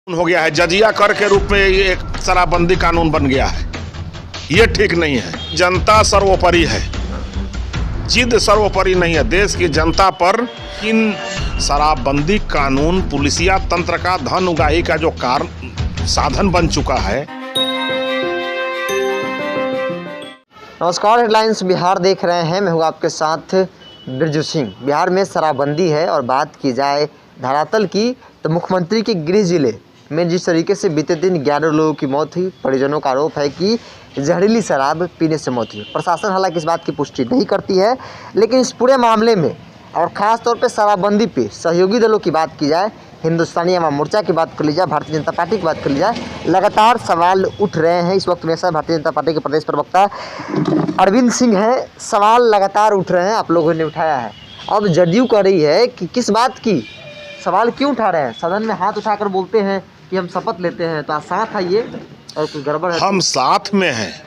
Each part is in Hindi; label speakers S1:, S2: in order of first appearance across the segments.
S1: हो गया है, जजिया कर के रूप में ये एक शराबबंदी कानून बन गया है। ये ठीक नहीं है। जनता सर्वोपरि है, जिद सर्वोपरि नहीं है। देश की जनता पर इन शराबबंदी कानून पुलिसिया तंत्र का धन उगाही का जो साधन बन चुका है।
S2: नमस्कार, हेडलाइंस बिहार देख रहे हैं। मैं हूँ आपके साथ बिरजू सिंह। बिहार में शराबबंदी है और बात की जाए धरातल की तो मुख्यमंत्री के गृह जिले में जिस तरीके से बीते दिन 11 लोगों की मौत हुई, परिजनों का आरोप है कि जहरीली शराब पीने से मौत हुई। प्रशासन हालांकि इस बात की पुष्टि नहीं करती है, लेकिन इस पूरे मामले में और ख़ास तौर पे शराबबंदी पे सहयोगी दलों की बात की जाए, हिंदुस्तानी अवाम मोर्चा की बात कर ली जाए, भारतीय जनता पार्टी की बात कर ली जाए, लगातार सवाल उठ रहे हैं। इस वक्त मेरे साथ भारतीय जनता पार्टी के प्रदेश प्रवक्ता अरविंद सिंह हैं। सवाल लगातार उठ रहे हैं, आप लोगों ने उठाया है। अब जदयू कह रही है कि किस बात की सवाल क्यों उठा रहे हैं। सदन में हाथ उठाकर बोलते हैं कि हम शपथ लेते हैं, तो आप साथ आइए और कुछ गड़बड़ है।
S1: हम साथ में हैं,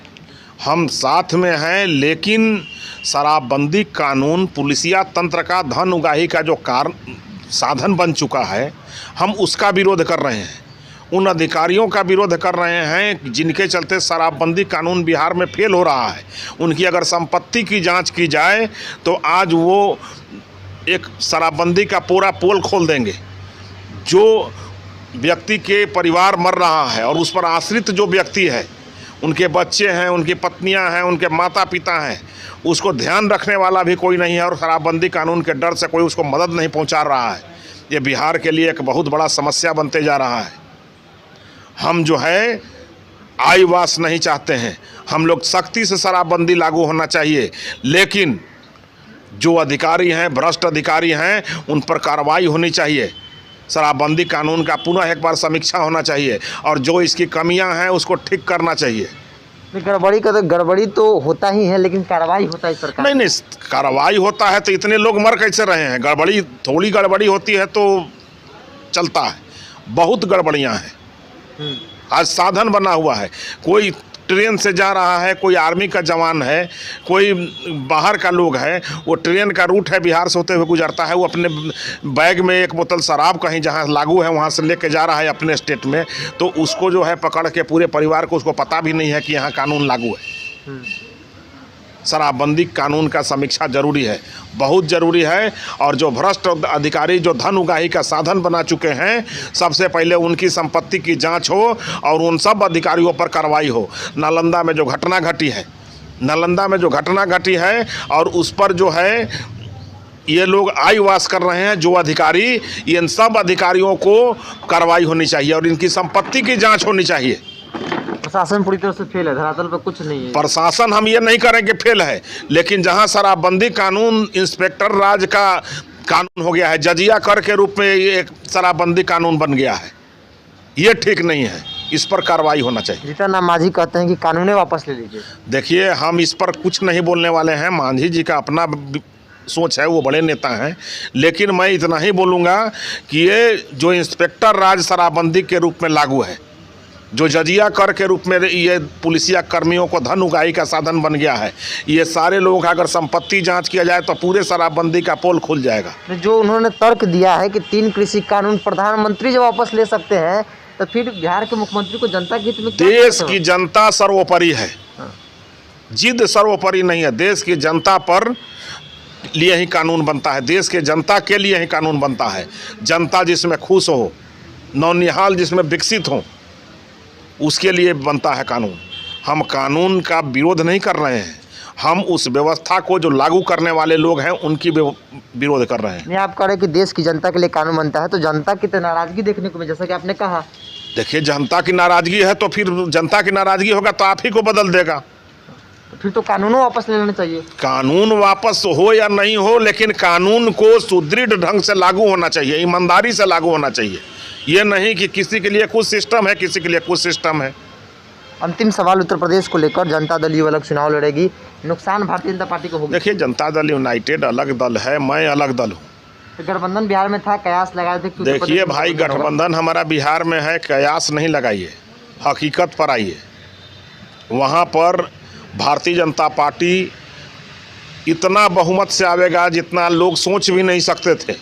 S1: हम साथ में हैं, लेकिन शराबबंदी कानून पुलिसिया तंत्र का धन उगाही का जो साधन बन चुका है, हम उसका विरोध कर रहे हैं। उन अधिकारियों का विरोध कर रहे हैं जिनके चलते शराबबंदी कानून बिहार में फेल हो रहा है। उनकी अगर संपत्ति की जांच की जाए तो आज वो एक शराबबंदी का पूरा पोल खोल देंगे। जो व्यक्ति के परिवार मर रहा है और उस पर आश्रित जो व्यक्ति है, उनके बच्चे हैं, उनकी पत्नियां हैं, उनके माता पिता हैं, उसको ध्यान रखने वाला भी कोई नहीं है और शराबबंदी कानून के डर से कोई उसको मदद नहीं पहुंचा रहा है। ये बिहार के लिए एक बहुत बड़ा समस्या बनते जा रहा है। हम जो है आईवास नहीं चाहते हैं, हम लोग सख्ती से शराबबंदी लागू होना चाहिए, लेकिन जो अधिकारी हैं, भ्रष्ट अधिकारी हैं, उन पर कार्रवाई होनी चाहिए। शराबबंदी कानून का पुनः एक बार समीक्षा होना चाहिए और जो इसकी कमियां हैं उसको ठीक करना चाहिए।
S2: गड़बड़ी तो होता ही है, लेकिन कार्रवाई होता है सरकार।
S1: नहीं, कार्रवाई होता है तो इतने लोग मर कैसे रहे हैं। गड़बड़ी थोड़ी गड़बड़ी होती है तो चलता है, बहुत गड़बड़ियां हैं। आज साधन बना हुआ है, कोई ट्रेन से जा रहा है, कोई आर्मी का जवान है, कोई बाहर का लोग है, वो ट्रेन का रूट है, बिहार से होते हुए गुजरता है, वो अपने बैग में एक बोतल शराब कहीं जहाँ लागू है वहाँ से लेके जा रहा है अपने स्टेट में, तो उसको जो है पकड़ के पूरे परिवार को उसको पता भी नहीं है कि यहाँ कानून लागू है। शराबबंदी कानून का समीक्षा जरूरी है, बहुत ज़रूरी है। और जो भ्रष्ट अधिकारी जो धन उगाही का साधन बना चुके हैं, सबसे पहले उनकी संपत्ति की जांच हो और उन सब अधिकारियों पर कार्रवाई हो। नालंदा में जो घटना घटी है और उस पर जो है ये लोग आईवास कर रहे हैं जो अधिकारी, इन सब अधिकारियों को कार्रवाई होनी चाहिए और इनकी संपत्ति की जाँच होनी चाहिए।
S2: प्रशासन पूरी तरह से फेल है, धरातल पर कुछ नहीं है।
S1: प्रशासन हम ये नहीं करें कि फेल है, लेकिन जहां शराबबंदी कानून इंस्पेक्टर राज का कानून हो गया है, जजिया कर के रूप में ये एक शराबबंदी कानून बन गया है, ये ठीक नहीं है। इस पर कार्रवाई होना चाहिए।
S2: जीतन मांझी कहते हैं कि कानून वापस ले लीजिए।
S1: देखिए, हम इस पर कुछ नहीं बोलने वाले हैं। मांझी जी का अपना सोच है, वो बड़े नेता हैं, लेकिन मैं इतना ही बोलूँगा कि ये जो इंस्पेक्टर राज शराबबंदी के रूप में लागू है, जो जजिया कर के रूप में ये पुलिसिया कर्मियों को धन उगाही का साधन बन गया है, ये सारे लोगों का अगर संपत्ति जांच किया जाए तो पूरे शराबबंदी का पोल खुल जाएगा।
S2: जो उन्होंने तर्क दिया है कि 3 कृषि कानून प्रधानमंत्री जब वापस ले सकते हैं, तो फिर बिहार के मुख्यमंत्री को जनता के हित में
S1: देश की जनता सर्वोपरि है, जिद सर्वोपरि नहीं है। देश की जनता पर लिए ही कानून बनता है, देश के जनता के लिए ही कानून बनता है। जनता जिसमें खुश हो, नौनिहाल जिसमें विकसित हो, उसके लिए बनता है कानून। हम कानून का विरोध नहीं कर रहे हैं, हम उस व्यवस्था को जो लागू करने वाले लोग हैं उनकी विरोध कर रहे हैं।
S2: नहीं, आप कह रहे हैं कि देश की जनता के लिए कानून बनता है, तो जनता की तो नाराजगी देखने को मिली, जैसा कि आपने कहा।
S1: देखिए, जनता की नाराजगी है तो फिर जनता की नाराजगी होगा तो आप ही को बदल देगा।
S2: फिर तो कानून वापस ले लेना चाहिए।
S1: कानून वापस हो या नहीं हो, लेकिन कानून को सुदृढ़ ढंग से लागू होना चाहिए, ईमानदारी से लागू होना चाहिए। ये नहीं कि किसी के लिए कुछ सिस्टम है, किसी के लिए कुछ सिस्टम है।
S2: अंतिम सवाल, उत्तर प्रदेश को लेकर जनता दल यू अलग चुनाव लड़ेगी, नुकसान भारतीय जनता पार्टी को होगा।
S1: देखिए, जनता दल यूनाइटेड अलग दल है, मैं अलग दल हूँ।
S2: तो गठबंधन बिहार में था, कयास लगाए थे।
S1: देखिए भाई, गठबंधन हमारा बिहार में है, कयास नहीं लगाइए, हकीकत पर आइए। वहाँ पर भारतीय जनता पार्टी इतना बहुमत से आवेगा जितना लोग सोच भी नहीं सकते थे।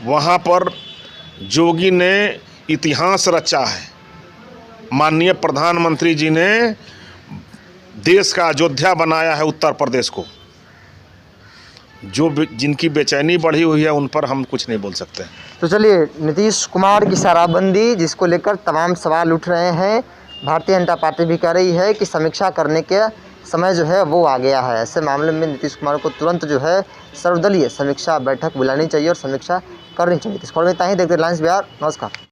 S1: वहाँ पर जोगी ने इतिहास रचा है। माननीय प्रधानमंत्री जी ने देश का अयोध्या बनाया है उत्तर प्रदेश को। जिनकी बेचैनी बढ़ी हुई है उन पर हम कुछ नहीं बोल सकते।
S2: तो चलिए, नीतीश कुमार की शराबबंदी जिसको लेकर तमाम सवाल उठ रहे हैं, भारतीय जनता पार्टी भी कह रही है कि समीक्षा करने के समय जो है वो आ गया है। ऐसे मामले में नीतीश कुमार को तुरंत जो है सर्वदलीय समीक्षा बैठक बुलानी चाहिए और समीक्षा करनी चाहिए। इस खबर में इतना ही। देखते हेडलाइंस बिहार। नमस्कार।